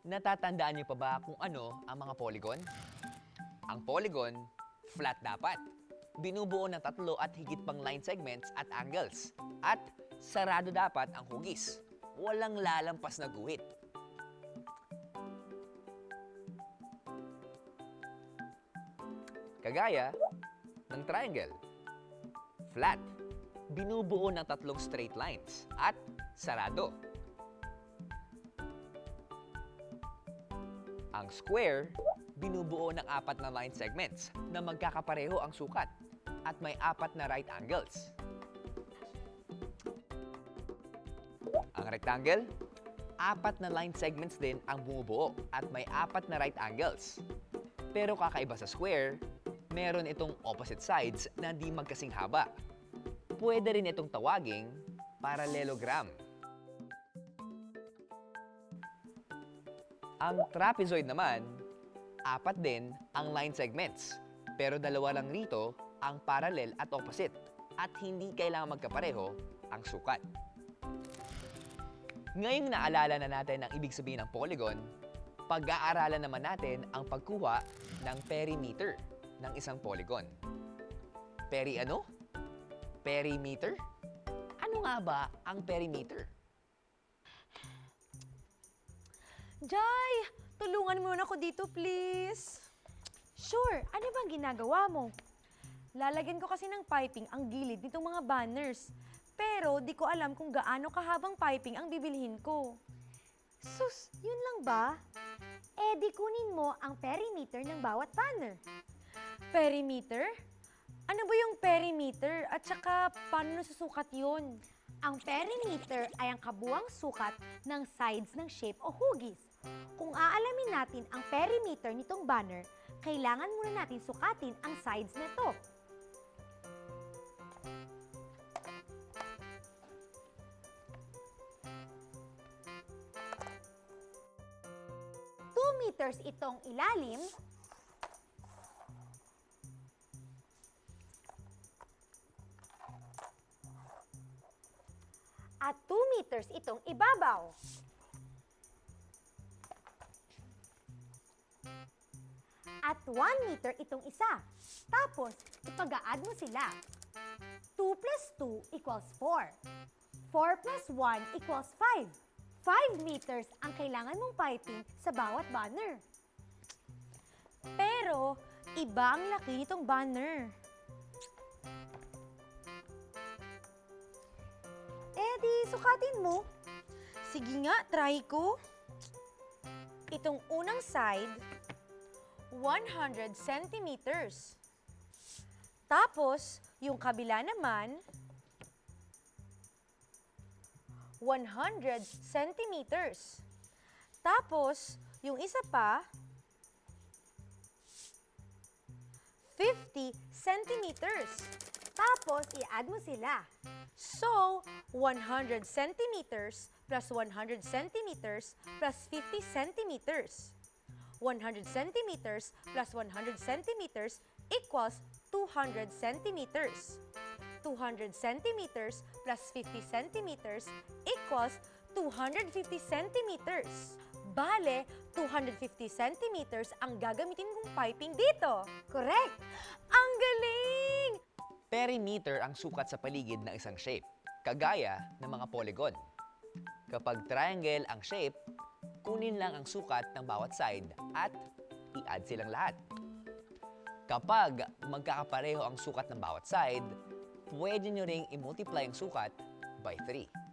Natatandaan niyo pa ba kung ano ang mga polygon? Ang polygon, flat dapat. Binubuo ng tatlo at higit pang line segments at angles. At sarado dapat ang hugis. Walang lalampas na guhit. Kagaya ng triangle. Flat. Binubuo ng tatlong straight lines. At sarado. Ang square, binubuo ng apat na line segments na magkakapareho ang sukat at may apat na right angles. Ang rectangle, apat na line segments din ang bumubuo at may apat na right angles. Pero kakaiba sa square, meron itong opposite sides na di magkasing haba. Pwede rin itong tawaging parallelogram. Ang trapezoid naman, apat din ang line segments. Pero dalawa lang rito ang parallel at opposite. At hindi kailangan magkapareho ang sukat. Ngayong naalala na natin ang ibig sabihin ng polygon, pag-aaralan naman natin ang pagkuha ng perimeter ng isang polygon. Ano? Perimeter? Ano nga ba ang perimeter? Jai, tulungan mo na ako dito, please. Sure, ano bang ginagawa mo? Lalagyan ko kasi ng piping ang gilid nitong mga banners. Pero di ko alam kung gaano kahabang piping ang bibilhin ko. Sus, yun lang ba? Di kunin mo ang perimeter ng bawat banner. Perimeter? Ano ba yung perimeter? At saka, paano nasusukat yun? Ang perimeter ay ang kabuuang sukat ng sides ng shape o hugis. Kung aalamin natin ang perimeter nitong banner, kailangan muna natin sukatin ang sides nito. Meters itong ilalim at 2 meters itong ibabaw. At 1 meter itong isa. Tapos, ipag-a-add mo sila. 2 plus 2 equals 4. 4 plus 1 equals 5. 5 meters ang kailangan mong piping sa bawat banner. Pero, iba ang laki nitong banner. Di sukatin mo. Sige nga, try ko. Itong unang side, 100 centimeters. Tapos, yung kabila naman, 100 centimeters. Tapos, yung isa pa, 50 centimeters. Tapos, i-add mo sila. So, 100 centimeters plus 100 centimeters plus 50 centimeters. 100 centimeters plus 100 centimeters equals 200 centimeters. 200 centimeters plus 50 centimeters equals 250 centimeters. Bale, 250 centimeters ang gagamitin kong piping dito. Correct! Ang galing! Perimeter ang sukat sa paligid ng isang shape, kagaya ng mga polygon. Kapag triangle ang shape, kunin lang ang sukat ng bawat side at i-add silang lahat. Kapag magkakapareho ang sukat ng bawat side, pwede nyo ring i-multiply ang sukat by 3.